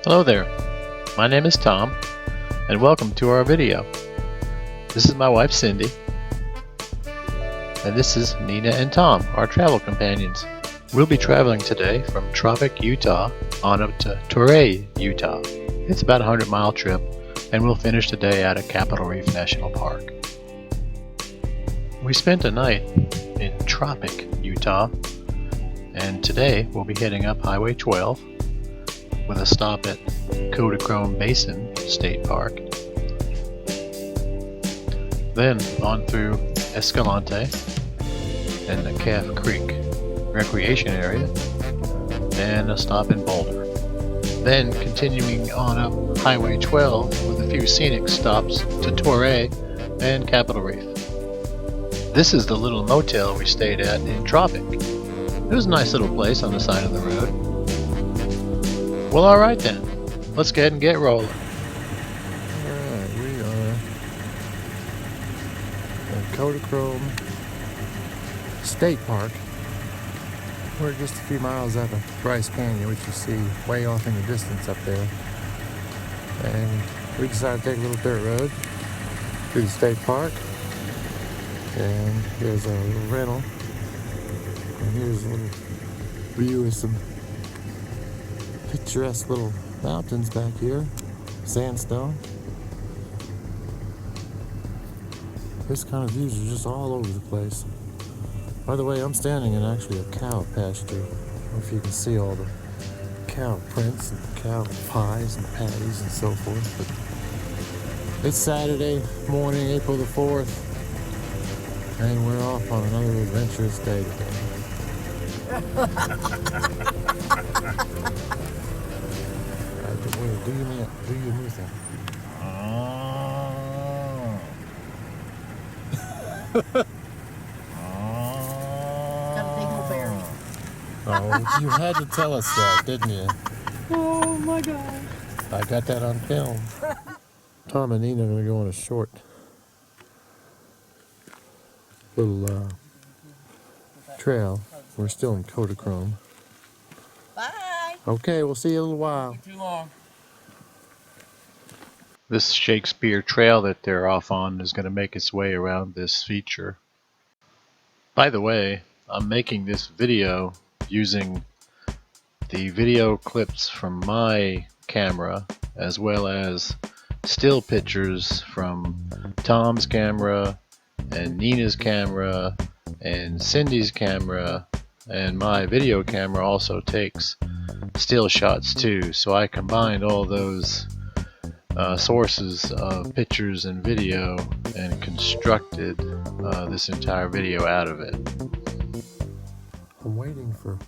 Hello there, my name is Tom, and welcome to our video. This is my wife Cindy, and this is Nina and Tom, our travel companions. We'll be traveling today from Tropic, Utah on up to Torrey, Utah. It's about a 100-mile trip, and we'll finish the day out at Capitol Reef National Park. We spent a night in Tropic, Utah, and today we'll be heading up Highway 12 with a stop at Kodachrome Basin State Park, then on through Escalante and the Calf Creek recreation area, and a stop in Boulder. Then continuing on up Highway 12 with a few scenic stops to Torrey and Capitol Reef. This is the little motel we stayed at in Tropic. It was a nice little place on the side of the road. Well, alright then, let's go ahead and get rolling. Alright, we are at Kodachrome State Park. We're just a few miles out of Bryce Canyon, which you see way off in the distance up there. And we decided to take a little dirt road through the state park. And here's our little rental. And here's a little view of some picturesque little mountains back here, sandstone. This kind of views are just all over the place. By the way, I'm standing in actually a cow pasture. I don't know if you can see all the cow prints and cow pies and patties and so forth. But it's Saturday morning, April the 4th, and we're off on another adventurous day today. Do your new thing. Got a big old berry. Oh, you had to tell us that, didn't you? Oh my God. I got that on film. Tom and Nina are going to go on a short little trail. We're still in Kodachrome. Bye. Okay, we'll see you in a little while. Too long. This Shakespeare trail that they're off on is going to make its way around this feature. By the way, I'm making this video using the video clips from my camera as well as still pictures from Tom's camera and Nina's camera and Cindy's camera, and my video camera also takes still shots too, so I combined all those sources of pictures and video and constructed this entire video out of it. I'm waiting for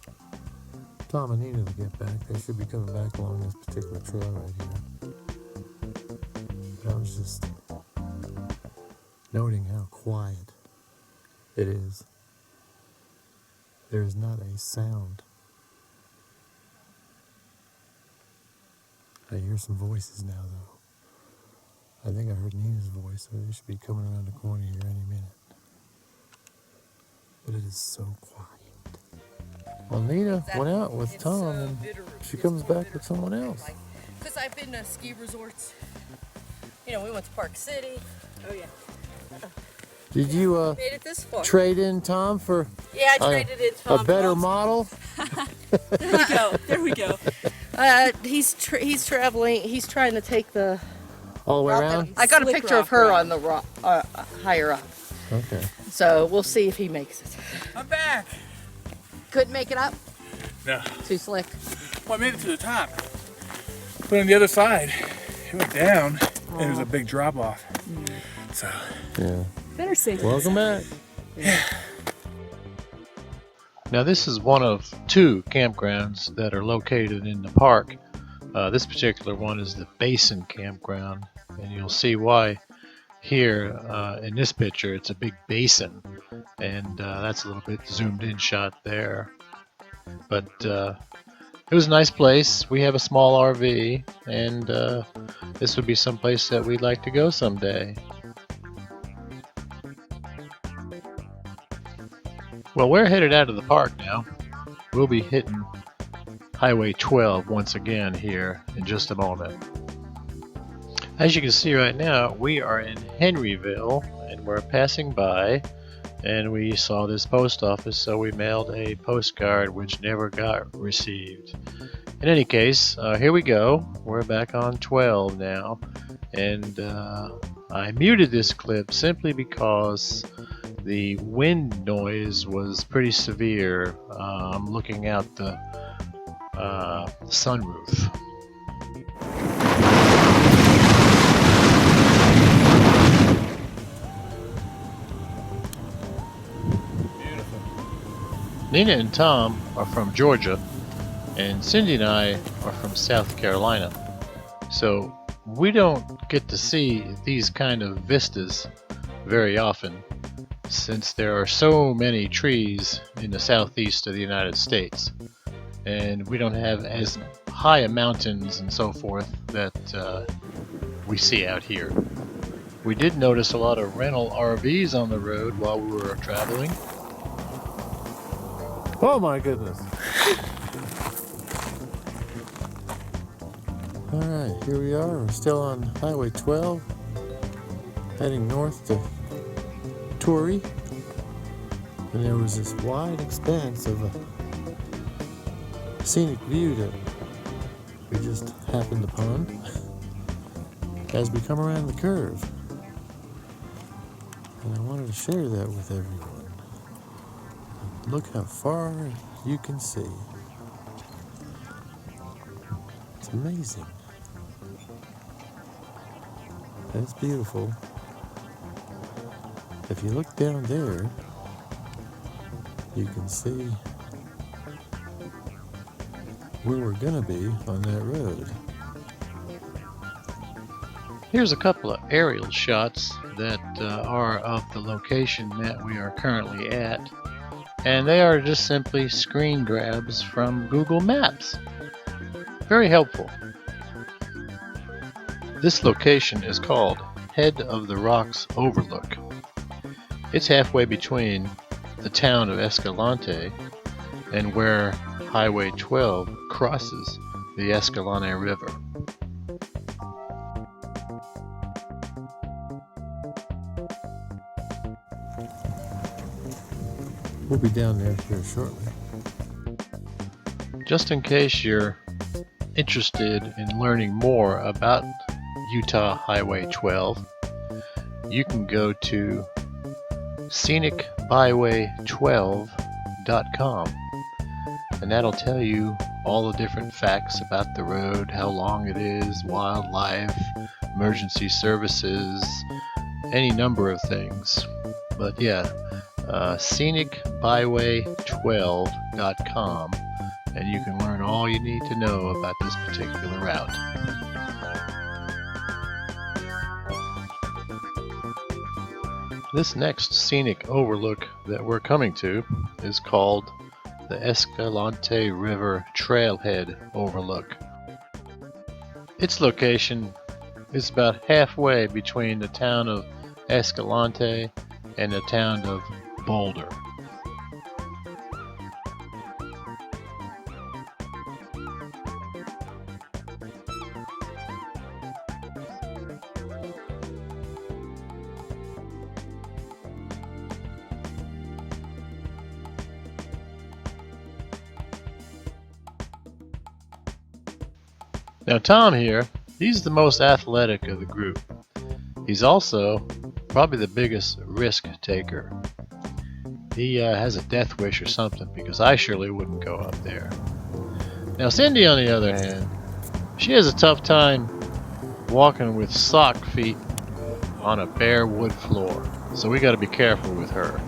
Tom and Nina to get back. They should be coming back along this particular trail right here. I was just noting how quiet it is. There is not a sound. I hear some voices now, though. I think I heard Nina's voice, so they should be coming around the corner here any minute. But it is so quiet. Well, Nina went out with Tom, and she comes back with someone else. Because I've been to ski resorts. You know, we went to Park City. Oh yeah. Did you Made it this far. trade in Tom for Yeah, I traded in Tom. a better model? There we go. There we go. He's traveling. He's trying to take the. All the way route around? that- I got a Slick picture of rock her route. on the rock, higher up. Okay. So we'll see if he makes it. I'm back. Couldn't make it up. No. Too slick. Well, I made it to the top. But on the other side, it went down and there was a big drop off. So. Yeah. Better safe. Welcome back. Now this is one of two campgrounds that are located in the park. This particular one is the Basin campground, and you'll see why here in this picture. It's a big basin, and that's a little bit zoomed in shot there. But it was a nice place. We have a small RV, and this would be some place that we'd like to go someday. Well, we're headed out of the park now. We'll be hitting Highway 12 once again here in just a moment. As you can see right now, we are in Henryville and we're passing by, and we saw this post office, so we mailed a postcard which never got received. In any case, here we go. We're back on 12 now, and I muted this clip simply because the wind noise was pretty severe. I'm looking out the sunroof. Beautiful. Nina and Tom are from Georgia, and Cindy and I are from South Carolina. So we don't get to see these kind of vistas very often, since there are so many trees in the southeast of the United States, and we don't have as high a mountains and so forth that we see out here. We did notice a lot of rental RVs on the road while we were traveling. Oh my goodness. Alright, here we are. We're still on Highway 12, heading north to Torrey. And there was this wide expanse of a scenic view that we just happened upon as we come around the curve. And I wanted to share that with everyone. Look how far you can see. It's amazing. That's beautiful. If you look down there, you can see where we're gonna be on that road. Here's a couple of aerial shots that are of the location that we are currently at, and they are just simply screen grabs from Google Maps. Very helpful. This location is called Head of the Rocks Overlook. It's halfway between the town of Escalante and where Highway 12 crosses the Escalante River. We'll be down there here shortly. Just in case you're interested in learning more about Utah Highway 12, you can go to scenicbyway12.com, and that'll tell you all the different facts about the road, how long it is, wildlife, emergency services, any number of things. But yeah, scenicbyway12.com, and you can learn all you need to know about this particular route. This next scenic overlook that we're coming to is called the Escalante River Trailhead Overlook. Its location is about halfway between the town of Escalante and the town of Boulder. Now Tom here, he's the most athletic of the group. He's also probably the biggest risk taker. He has a death wish or something, because I surely wouldn't go up there. Now Cindy, on the other hand, she has a tough time walking with sock feet on a bare wood floor, so we got to be careful with her.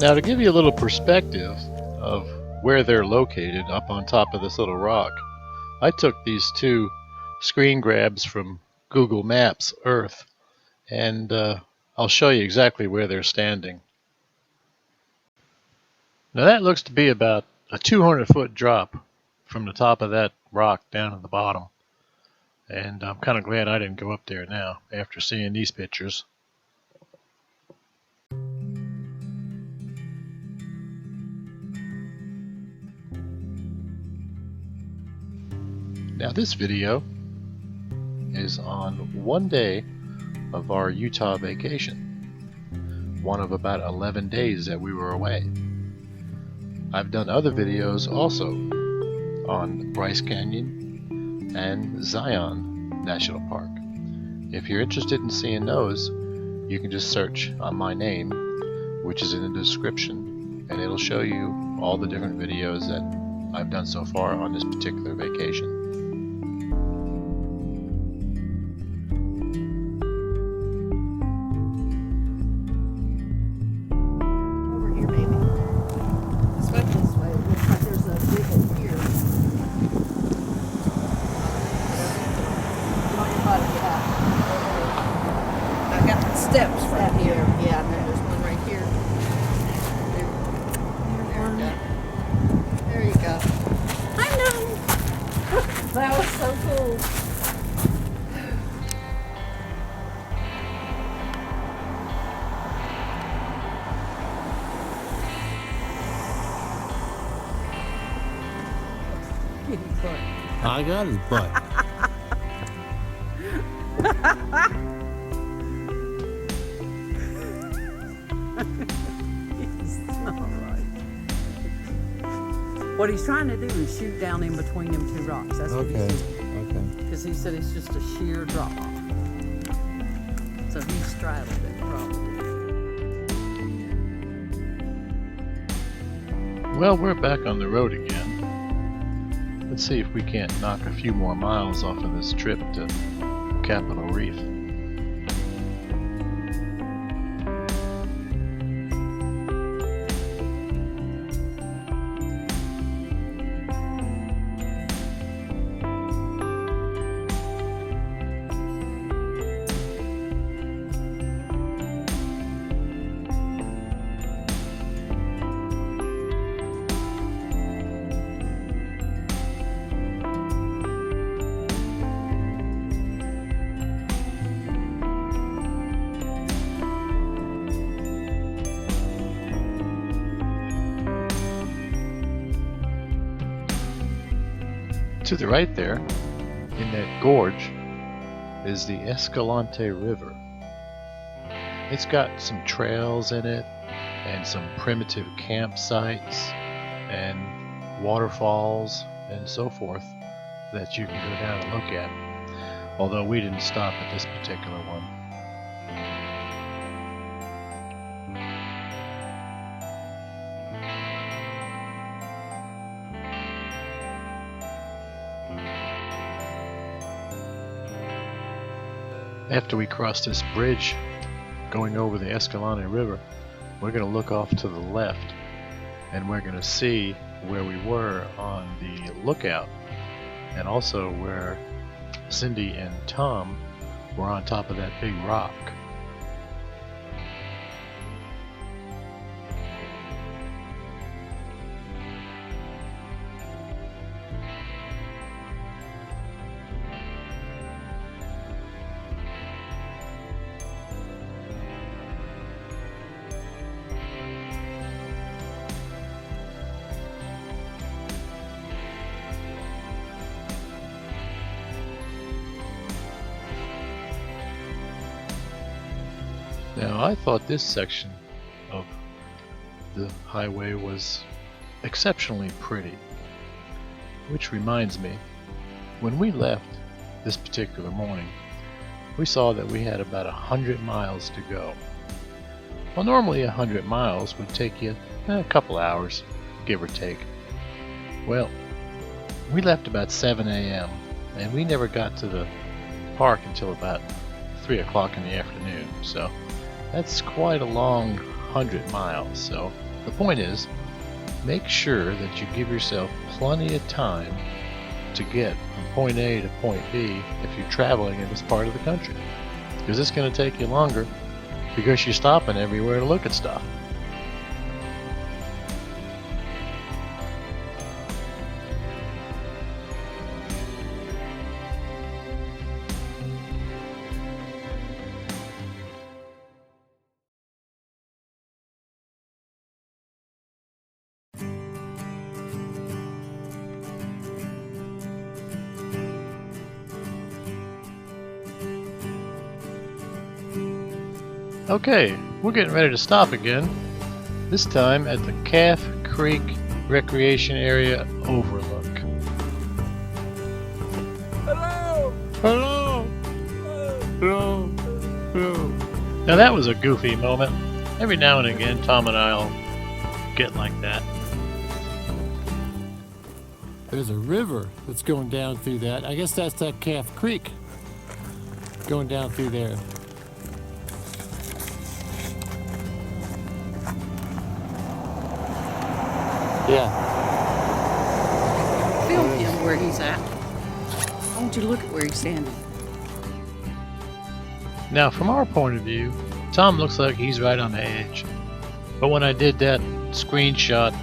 Now, to give you a little perspective of where they're located up on top of this little rock, I took these two screen grabs from Google Maps Earth, and I'll show you exactly where they're standing. Now that looks to be about a 200-foot drop from the top of that rock down at the bottom. And I'm kind of glad I didn't go up there now after seeing these pictures. Now this video is on one day of our Utah vacation, one of about 11 days that we were away. I've done other videos also on Bryce Canyon and Zion National Park. If you're interested in seeing those, you can just search on my name, which is in the description, and it'll show you all the different videos that I've done so far on this particular vacation. Over here, maybe. Let's go this way. It looks like there's a big one here. I've got the steps right here. Yeah, and then there's one right here. There you go. I know. That was so cool. I got his butt. It's not right. What he's trying to do is shoot down in between them two rocks. That's what Okay, he's doing. okay. Because he said it's just a sheer drop off. So he straddled it probably. Well, we're back on the road again. Let's see if we can't knock a few more miles off of this trip to Capitol Reef. To the right there, in that gorge, is the Escalante River. It's got some trails in it, and some primitive campsites, and waterfalls, and so forth, that you can go down and look at. Although we didn't stop at this particular one. After we cross this bridge going over the Escalante River, we're going to look off to the left, and we're going to see where we were on the lookout, and also where Cindy and Tom were on top of that big rock. Now, I thought this section of the highway was exceptionally pretty, which reminds me, when we left this particular morning, we saw that we had about 100 miles to go. Well, normally 100 miles would take you a couple hours, give or take. Well, we left about 7 a.m. and we never got to the park until about 3 o'clock in the afternoon, so that's quite a long 100 miles. So the point is, make sure that you give yourself plenty of time to get from point A to point B if you're traveling in this part of the country, because it's going to take you longer because you're stopping everywhere to look at stuff. Okay, we're getting ready to stop again. This time at the Calf Creek Recreation Area Overlook. Hello! Hello! Hello! Hello! Now that was a goofy moment. Every now and again, Tom and I'll get like that. There's a river that's going down through that. I guess that's that Calf Creek going down through there. Yeah. Film him where he's at. I want you to look at where he's standing. Now from our point of view, Tom looks like he's right on the edge. But when I did that screenshot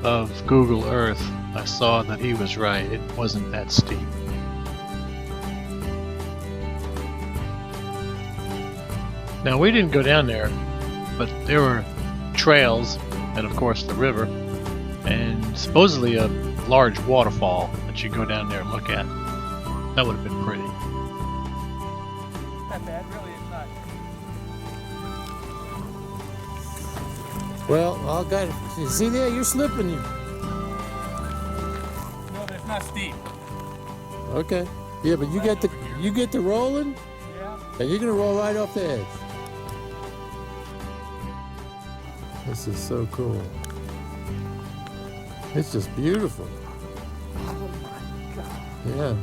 of Google Earth, I saw that he was right. It wasn't that steep. Now we didn't go down there, but there were trails and of course the river and supposedly a large waterfall that you go down there and look at. That would have been pretty. Not bad, really, it's not. Well, all got it. You see there? You're slipping. No, but it's not steep. Okay. Yeah, but you get the rolling, Yeah. and you're gonna roll right off the edge. This is so cool. It's just beautiful. Oh my God. Yeah. Oh,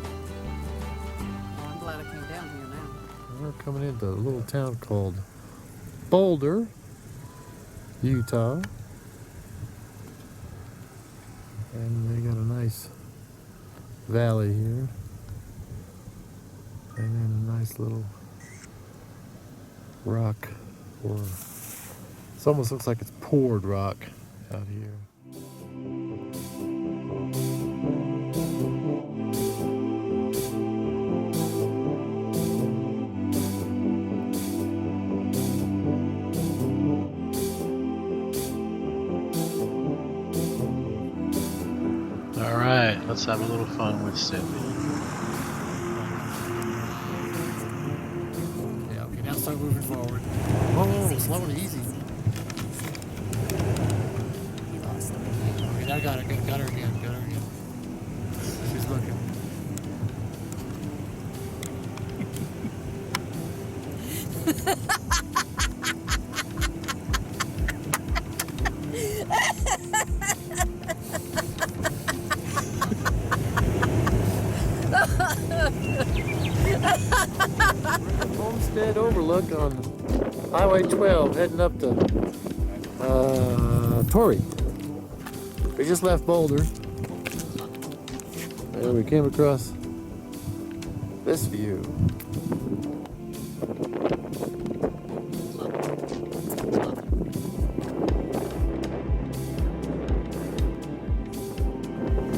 I'm glad I came down here now. We're coming into a little town called Boulder, Utah. And they got a nice valley here. And then a nice little rock, or it almost looks like it's poured rock out here. Alright, let's have a little fun with Cindy. Yeah, okay, now start moving forward. Whoa, slow and easy. Okay, I got her again, got her again. She's looking. Homestead Overlook on Highway 12 heading up to Torrey. We just left Boulder and we came across this view.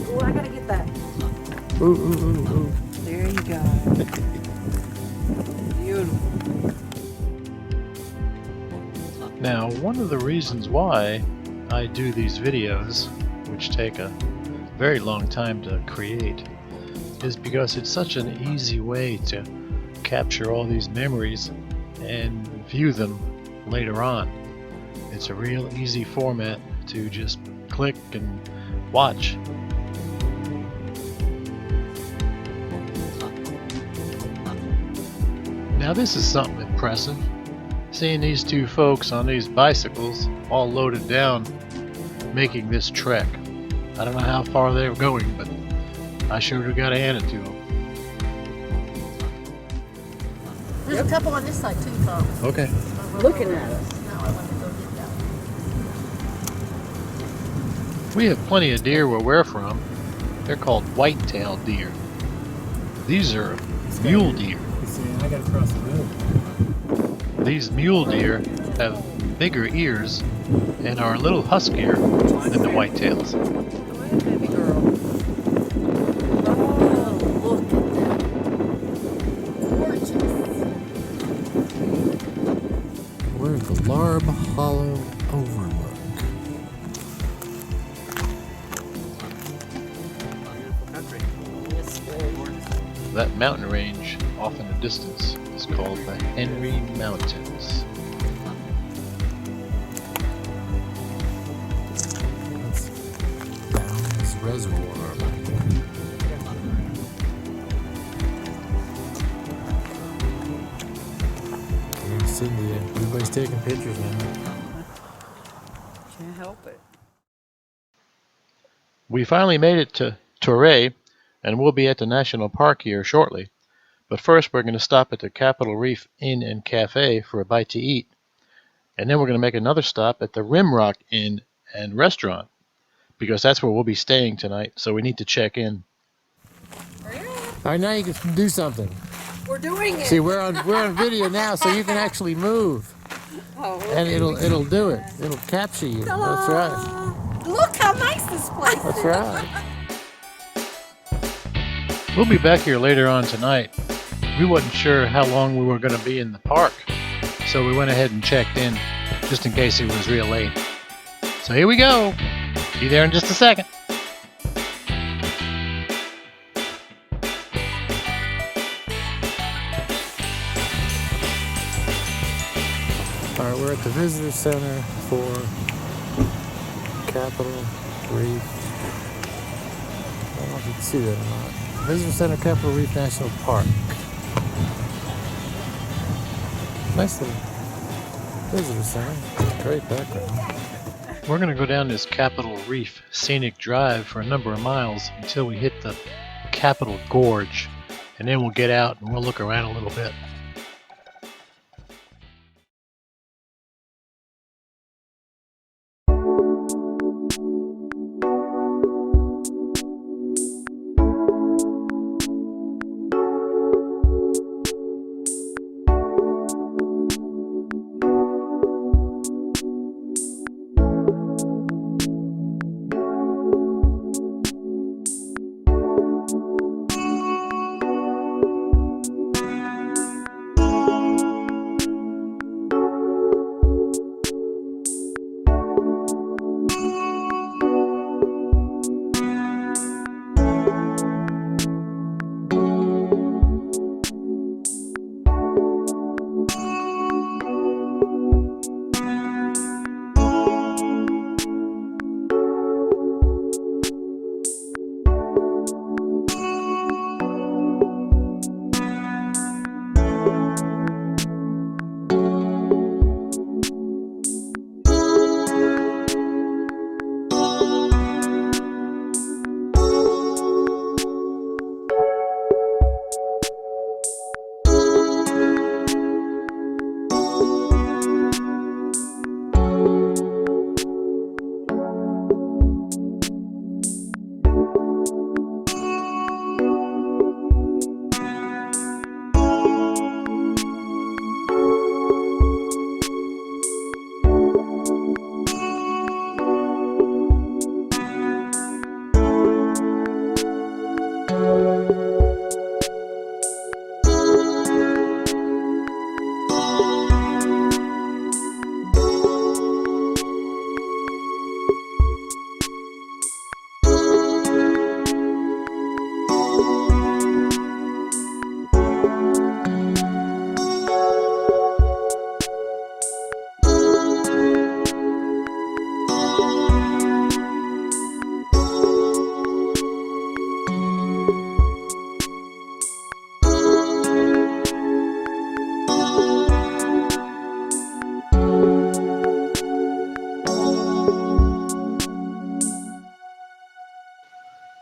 Oh, I gotta get that. Ooh, ooh, ooh, ooh. There you go. Beautiful. Now, one of the reasons why I do these videos, which take a very long time to create, is because it's such an easy way to capture all these memories and view them later on. It's a real easy format to just click and watch. Now this is something impressive. Seeing these two folks on these bicycles all loaded down making this trek. I don't know how far they were going, but I sure got to hand it to them. There's a couple on this side too, Tom. Okay. Looking at us. Now I want to go get that. We have plenty of deer where we're from. They're called white-tailed deer. These are mule deer. You see, I gotta cross the road. These mule deer have bigger ears and are a little huskier than the whitetails. Go ahead, baby girl. Oh, look at that. Gorgeous. We're at the Larb Hollow Overlook. Yes, very. That mountain range off in the distance is called the Henry Mountains. reservoir. And Cindy, everybody's taking pictures now. Can't help it. We finally made it to Torrey, and we'll be at the national park here shortly. But first we're going to stop at the Capitol Reef Inn and Cafe for a bite to eat. And then we're going to make another stop at the Rimrock Inn and Restaurant, because that's where we'll be staying tonight, so we need to check in. All right, now you can do something. We're doing it. See, we're on video now, so you can actually move, Oh, and it'll do it. It'll capture you. That's right. look how nice this place is. That's right. We'll be back here later on tonight. We wasn't sure how long we were going to be in the park, so we went ahead and checked in just in case it was real late. So here we go. Be there in just a second. All right, we're at the visitor center for Capitol Reef. I don't know if you can see that or not. Visitor Center, Capitol Reef National Park. Nice little visitor center. Great background. We're going to go down this Capitol Reef Scenic Drive for a number of miles until we hit the Capitol Gorge, and then we'll get out and we'll look around a little bit.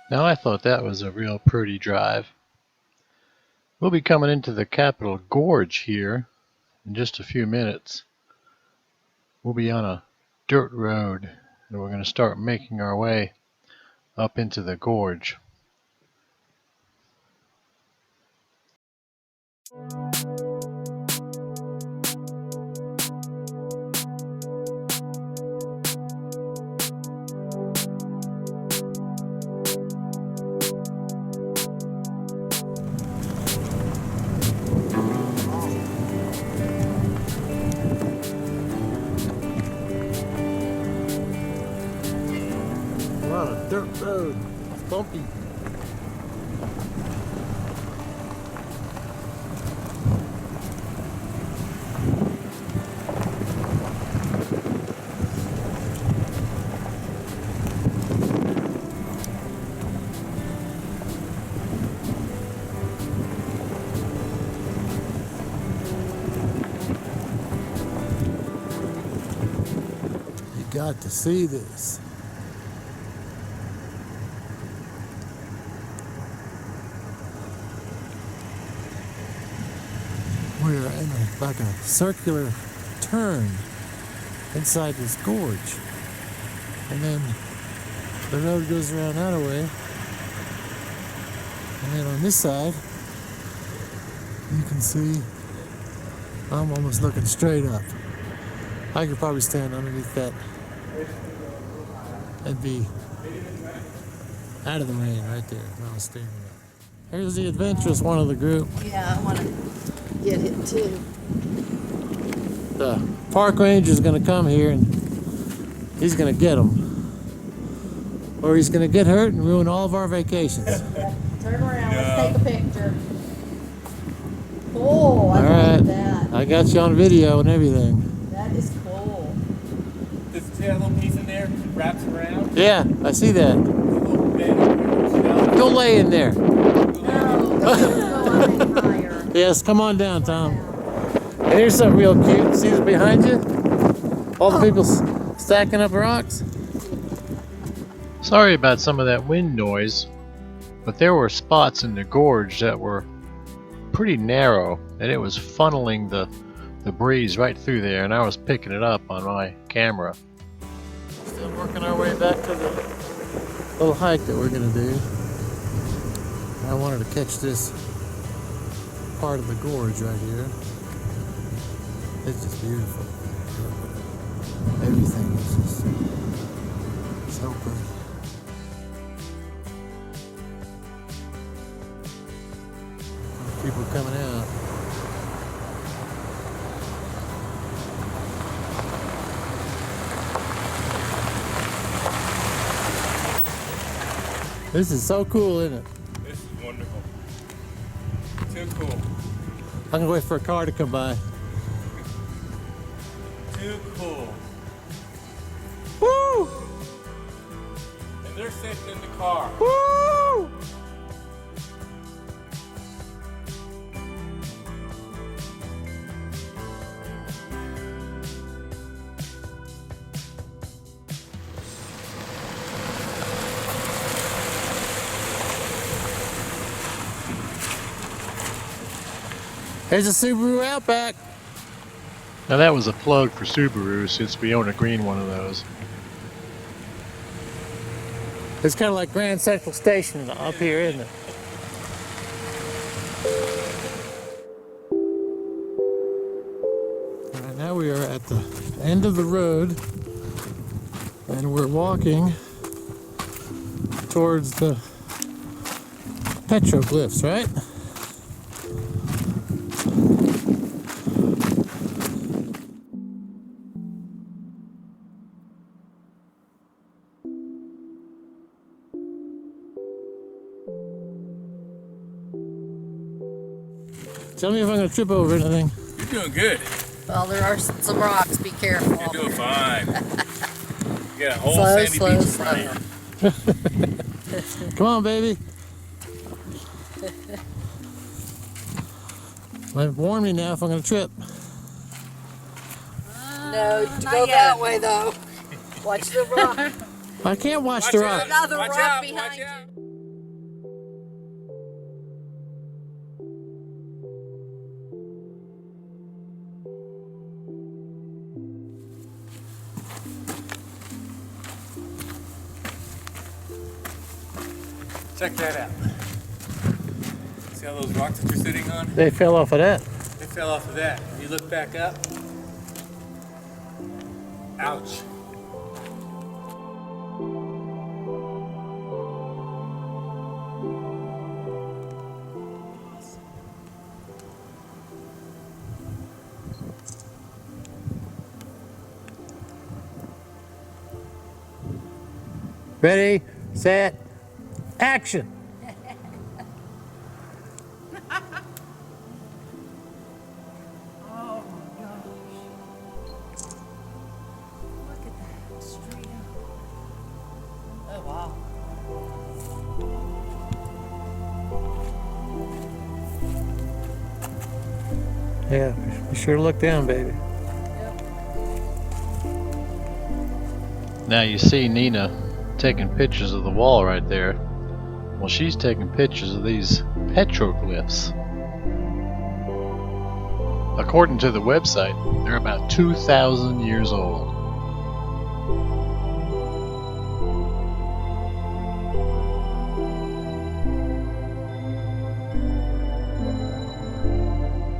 Now I thought that was a real pretty drive. We'll be coming into the Capitol Gorge here in just a few minutes. We'll be on a dirt road and we're going to start making our way up into the gorge. We're on a dirt road. It's bumpy. got to see this. We're in like a circular turn inside this gorge. And then the road goes around that way. And then on this side, you can see I'm almost looking straight up. I could probably stand underneath that and be out of the rain right there when I was standing up. Here's the adventurous one of the group. Yeah, I want to get it too. The park ranger is going to come here and he's going to get them. Or he's going to get hurt and ruin all of our vacations. Turn around, let's take a picture. Oh, I All right. like that. I got you on video and everything. That is cool. This little piece in there wraps around. Yeah, I see that. Go lay in there. No, go any higher. Yes, come on down, Tom. And here's something real cute. See this behind you? All the people stacking up rocks. Sorry about some of that wind noise, but there were spots in the gorge that were pretty narrow, and it was funneling the breeze right through there, and I was picking it up on my camera. Still working our way back to the little hike that we're gonna do. I wanted to catch this part of the gorge right here. It's just beautiful. Everything is just so pretty. People coming out. This is so cool, isn't it? This is wonderful. Too cool. I'm gonna wait for a car to come by. Too cool. Woo! And they're sitting in the car. Woo! There's a Subaru Outback. Now that was a plug for Subaru since we own a green one of those. It's kind of like Grand Central Station up here, isn't it? All right, now we are at the end of the road, and we're walking towards the petroglyphs, right? Tell me if I'm going to trip over anything. You're doing good. Well, there are some rocks. Be careful. You're doing fine. You got a whole Slow, sandy slow, beach in slow. front of you. Come on, baby. Warn me now if I'm going to trip. No, to go that way though. Watch the rock. I can't watch the rock. Another Watch rock out, behind watch you. out. Check that out. See all those rocks that you're sitting on? They fell off of that. They fell off of that. If you look back up, ouch. Ready, set, action. Oh my gosh. Look at that. Straight up. Oh wow. Yeah, be sure to look down, baby. Yep. Now you see Nina taking pictures of the wall right there. Well, she's taking pictures of these petroglyphs. According to the website, they're about 2,000 years old.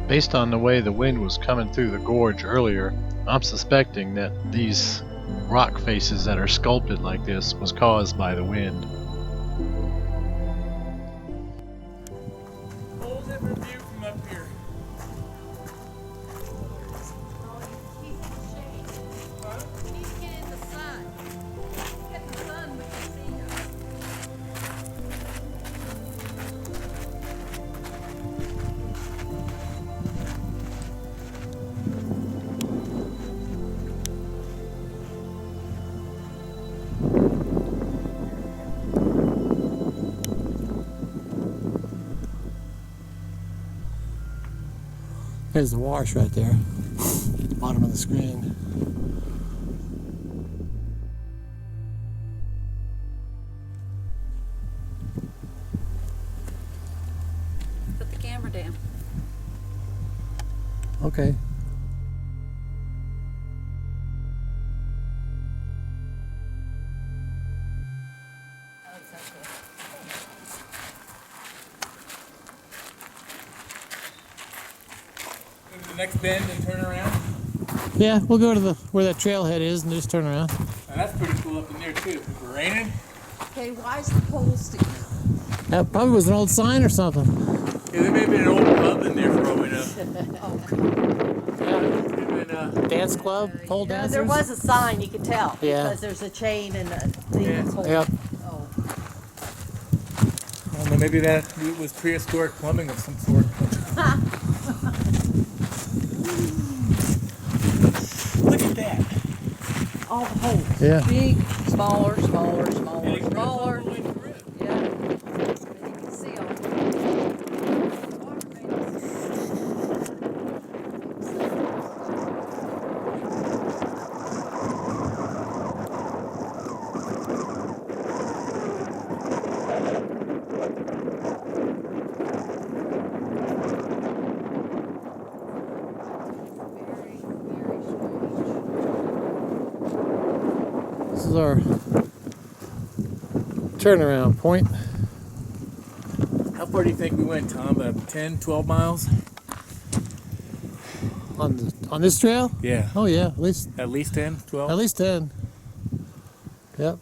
Based on the way the wind was coming through the gorge earlier, I'm suspecting that these rock faces that are sculpted like this was caused by the wind. Whole different view from up here. There's the wash right there, bottom of the screen. Put the camera down. Okay. Go to the next bend and turn around. Yeah, we'll go to where that trailhead is and just turn around. Now, that's pretty cool up in there too. If it's raining. Okay, why is the pole sticking out? That probably was an old sign or something. Yeah, there may have been an old pub in there for all we know. Dance club, pole No, dancers. there was a sign, you could tell. Yeah. Because there's a chain and a thing. Yeah. that's holding- Yep. Oh. I don't know, maybe that was prehistoric plumbing of some sort. Look at that. All the holes. Yeah. Big, smaller, smaller, smaller, And it goes all smaller. the way through. Yeah. And you can see all the water mains. Very, very strange. This is our turnaround point. How far do you think we went, Tom? About 10, 12 miles? On this trail? Yeah. Oh yeah, At least 10, 12? at least 10. Yep.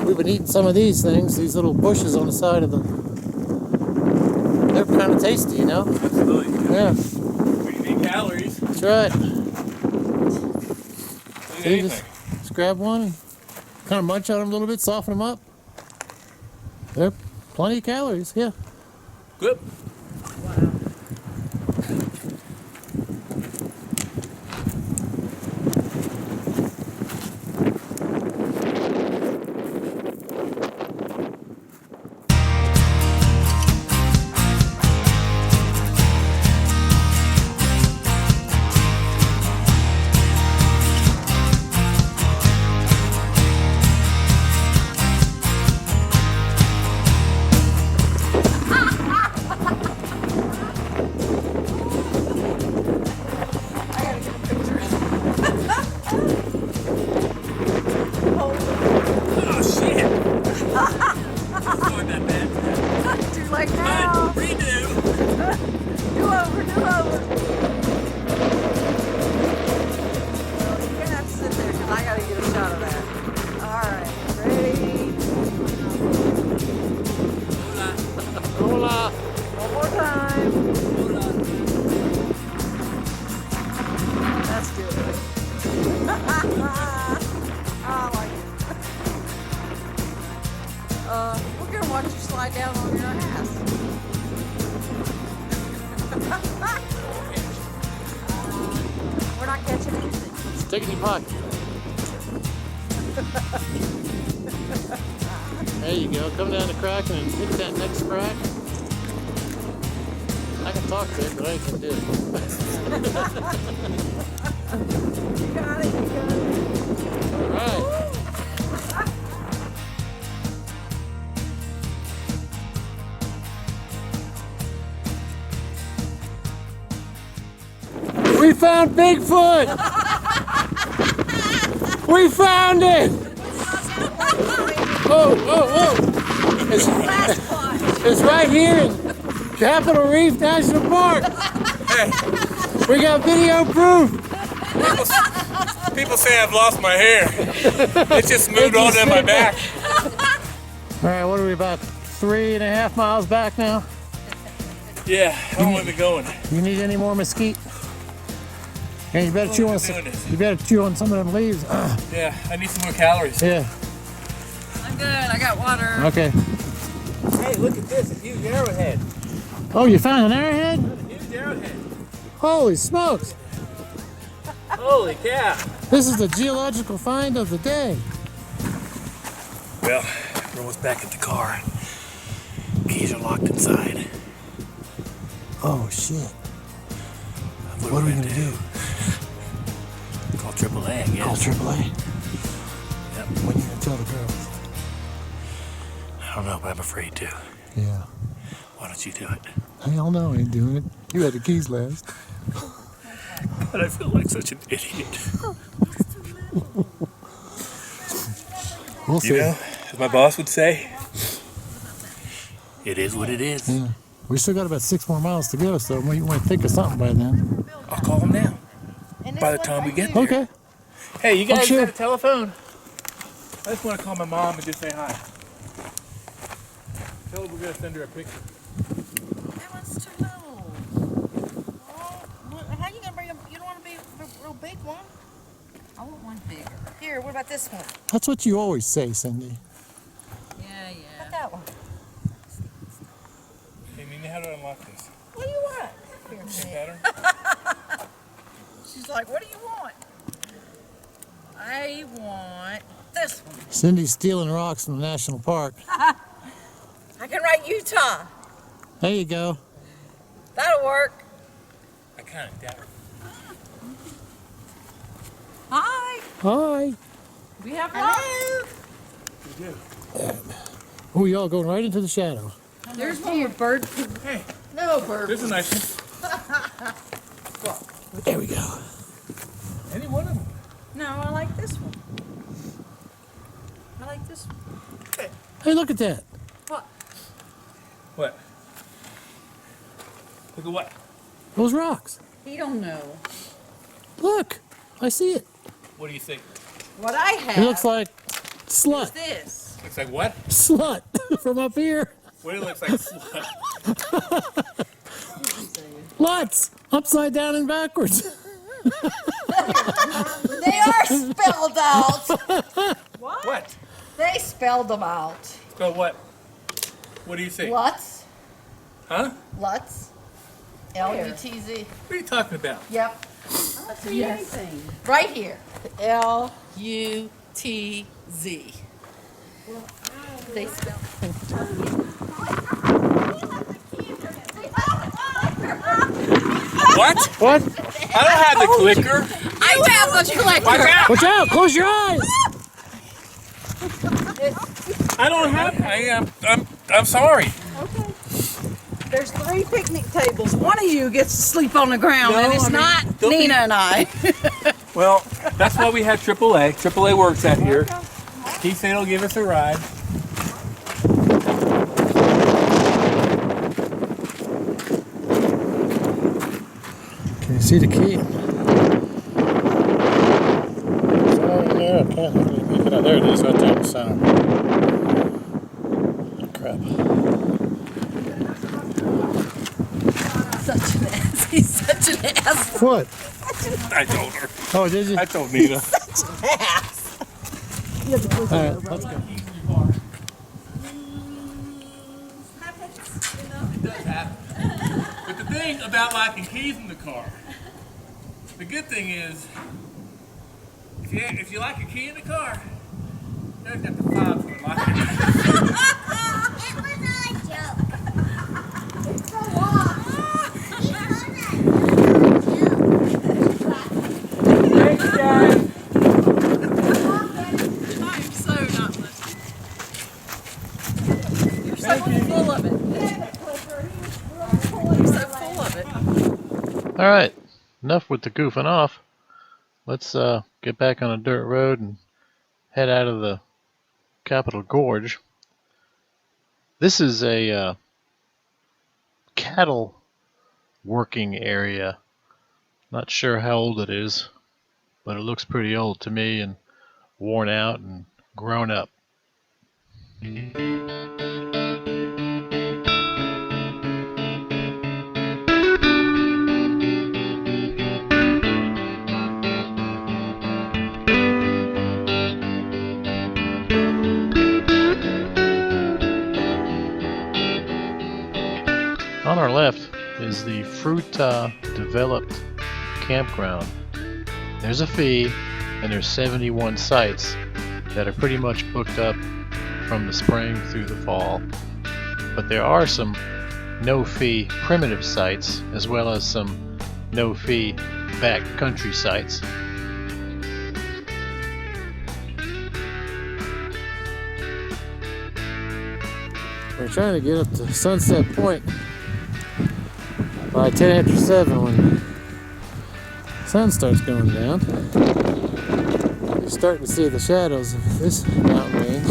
We've been eating some of these things, these little bushes on the side of the. They're kind of tasty, you know. Absolutely. Yeah, Pretty big calories. that's right. Look at You anything. just grab one and kind of munch on them a little bit, soften them up. They're plenty of calories, yeah. Good. Oh shit! It's going that bad. Too late Cut, now. redo. Do over, do over. Well, you're gonna have to sit there because I gotta get a shot of that. All right, ready? Hola. One more time. That's good. I like it. We're gonna watch you slide down on your ass. We're not catching anything. Stick it in your pocket. There you go. Come down the crack and hit that next crack. I can talk to it, but I can do it. You got it, you got it. All right. We found Bigfoot! We found it! Oh! It's right here in Capitol Reef National Park. Hey, We got video proof. people say I've lost my hair. It just moved on to my back. All right, what are we about 3.5 miles back now? Yeah, how long have we been going? You need any more mesquite? Yeah, you better chew on some. doing this? You better chew on some of them leaves. Yeah, I need some more calories. Yeah. I'm good. I got water. Okay. Hey, look at this, a huge arrowhead. Oh, you found an arrowhead? A huge arrowhead. Holy smokes! Holy cow. This is the geological find of the day. Well, we're almost back at the car. Keys are locked inside. Oh shit! What are we gonna do? Call AAA, I guess. Call AAA. Yep. When you gonna tell the girls? I don't know, but I'm afraid to. Yeah. Why don't you do it? Hell no, I ain't doing it. You had the keys last. But I feel like such an idiot. We'll see. You know, as my boss would say, it is what it is. Yeah. We still got about 6 more miles to go, so we might think of something by then. I'll call him now. By the time we get there. Okay. Hey, you guys sure. got a telephone? I just want to call my mom and just say hi. Tell her we're going to send her a picture. That one's too little. How you gonna bring a? You don't want to be a real big one. I want one bigger. Here, what about this one? That's what you always say, Cindy. Yeah, What yeah. about that one? Hey, Nina, how do I unlock this? What do you want? Here, Same man. pattern? She's like, what do you want? I want this one. Cindy's stealing rocks from the national park. I can write Utah. There you go. That'll work. I kind of doubt it. Hi. Hi. We have rock. We do. Oh, y'all going right into the shadow. There's one with bird poop. Hey, No, Bert. there's a nice one. There we go. Any one of them. No, I like this one. I like this one. Hey, look at that. What? What? Look at what? Those rocks. He don't know. Look. I see it. What do you think? What I have. It looks like is slut. this. Looks like what? Slut from up here. What do it look like? Slut? Lots. Upside down and backwards. They are spelled out. What? They spelled them out. Spell what? What do you think? Lutz. Huh? Lutz. L-U-T-Z. What are you talking about? Yep. Yes. Right here. L-U-T-Z. They spell. What? What? I don't have the clicker. I have the clicker. Watch out! Watch out. Close your eyes. I don't have. I'm sorry. There's 3 picnic tables. One of you gets to sleep on the ground, No, and it's I mean, not don't be- Nina and I. Well, that's why we have AAA. AAA works out here. He said he'll give us a ride. Can you see the key? It's all in there. I can't look at it. There it is, right there in the center. Oh, crap. Such an ass. He's such an ass. What? I told her. Oh, did you? I told Nina. Ass. All right, let's go. It does happen. But the thing about locking keys in the car, the good thing is, if you lock a key in the car, you don't have to fob to unlock it. It was not a joke. It's a walk. of it. All right, enough with the goofing off. Let's get back on a dirt road and head out of the Capitol Gorge. This is a cattle working area. Not sure how old it is, but it looks pretty old to me and worn out and grown up. On our left is the Fruta Developed Campground. There's a fee, and there's 71 sites that are pretty much booked up from the spring through the fall. But there are some no-fee primitive sites, as well as some no-fee backcountry sites. We're trying to get up to Sunset Point by 10 after 7 when the sun starts going down. You're starting to see the shadows of this mountain range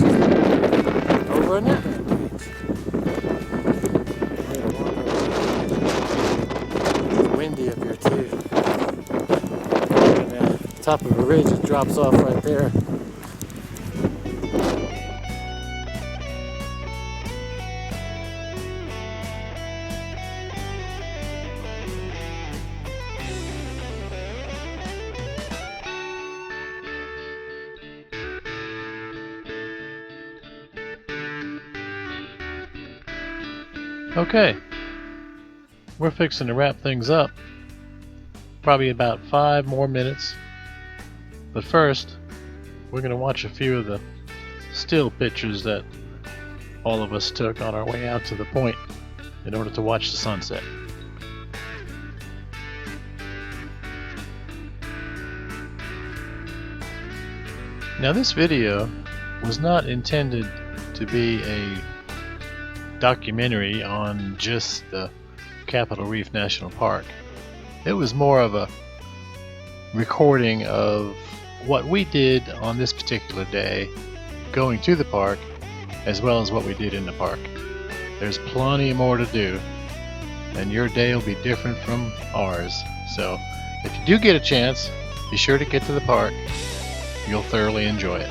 over on that mountain range. It's windy up here too. And, top of a ridge, it drops off right there. Okay, we're fixing to wrap things up. Probably about 5 more minutes. But first, we're going to watch a few of the still pictures that all of us took on our way out to the point in order to watch the sunset. Now, this video was not intended to be a documentary on just the Capitol Reef National Park. It was more of a recording of what we did on this particular day going to the park, as well as what we did in the park. There's plenty more to do, and your day will be different from ours. So if you do get a chance, be sure to get to the park. You'll thoroughly enjoy it.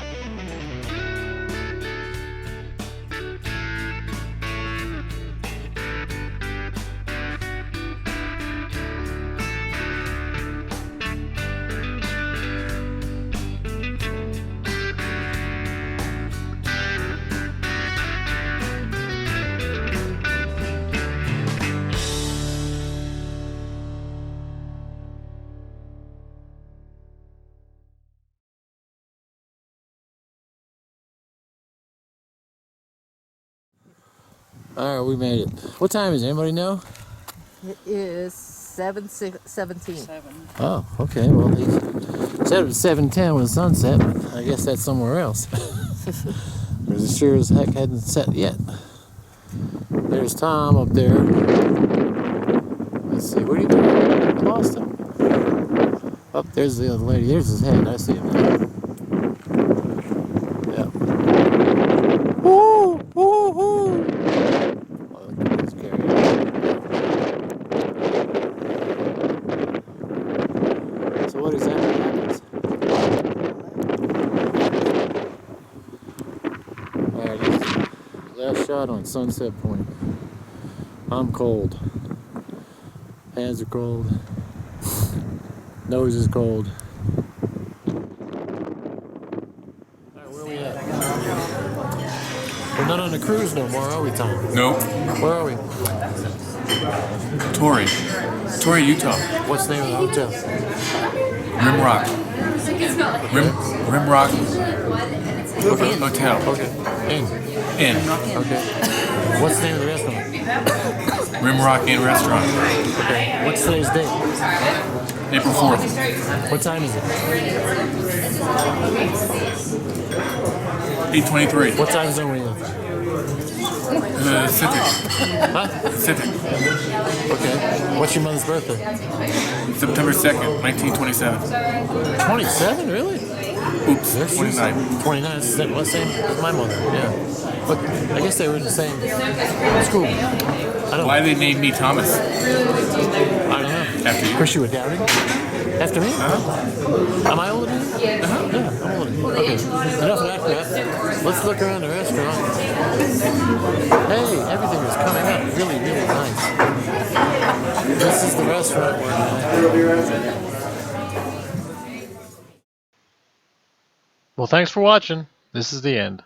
Alright, we made it. What time is it? Anybody know? It is 7:17. Oh, okay. Well, he said it was 7:10 when the sun set, but I guess that's somewhere else. Because it sure as heck hadn't set yet. There's Tom up there. Let's see, what are you doing? I lost him. Oh, there's the other lady. There's his head. I see him now. Yeah. Woo! Woo! Woo! Oh, look at this carrier. So what exactly happens? Alright, last shot on Sunset Point. I'm cold. Hands are cold. Nose is cold. Alright, where are we at? We're not on the cruise no more, are we, Tom? Nope. Where are we? Torrey, Utah. What's the name of the hotel? Rimrock. Rimrock Hotel. Okay. Inn. Inn. Okay. What's the name of the restaurant? Rimrock Inn Restaurant. Okay. What's today's date? April 4th. What time is it? 8:23. What time zone are we in? Pacific. Huh? Pacific. Okay. What's your mother's birthday? September 2nd, 1927. 27, really? Oops, There she is. 29. 29, it's the same as my mother, yeah. But I guess they were in the same school. I don't Why they named me Thomas? I don't know. After you? Because you were doubting? After me? Am I older than you? Yeah, I'm older than you. Okay, enough of that crap. Let's look around the restaurant. Hey, everything is coming up really, really nice. This is the restaurant we're at. Well, thanks for watching. This is the end.